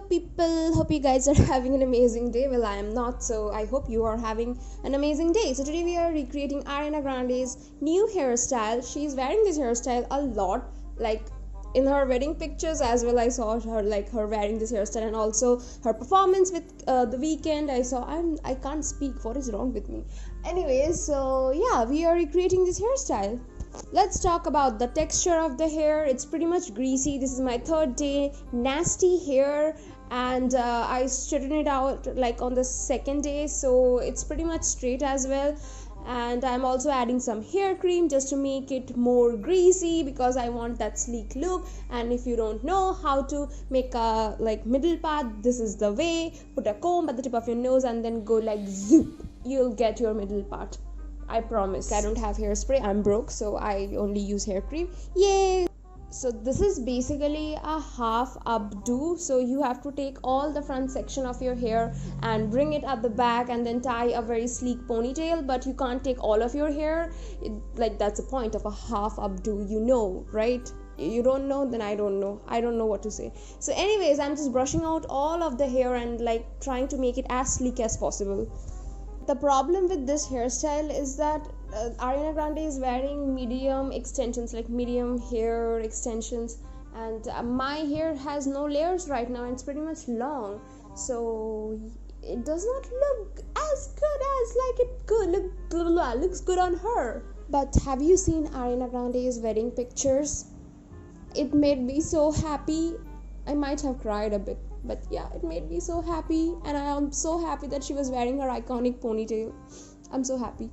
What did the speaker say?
people, hope you guys are having an amazing day. Well, I am not, so I hope you are having an amazing day. So today we are recreating Ariana Grande's new hairstyle. She's wearing this hairstyle a lot, like in her wedding pictures as well. I saw her wearing this hairstyle, and also her performance with The Weekend. I can't speak, what is wrong with me? Anyways, so yeah, we are recreating this hairstyle. Let's talk about the texture of the hair. It's pretty much greasy. This is my third day. Nasty hair, and I straightened it out like on the second day, so it's pretty much straight as well. And I'm also adding some hair cream just to make it more greasy because I want that sleek look. And if you don't know how to make a middle part, this is the way. Put a comb at the tip of your nose and then go like zoop. You'll get your middle part. I promise. I don't have hairspray, I'm broke, so I only use hair cream. Yay! So this is basically a half updo. So you have to take all the front section of your hair and bring it at the back and then tie a very sleek ponytail, but you can't take all of your hair. That's the point of a half updo, right? You don't know, then I don't know what to say. So anyways, I'm just brushing out all of the hair and trying to make it as sleek as possible. The problem with this hairstyle is that Ariana Grande is wearing medium extensions, medium hair extensions, and my hair has no layers right now and it's pretty much long, so it does not look as good as looks good on her. But have you seen Ariana Grande's wedding pictures? It made me so happy. I might have cried a bit, but yeah, it made me so happy, and I am so happy that she was wearing her iconic ponytail. I'm so happy.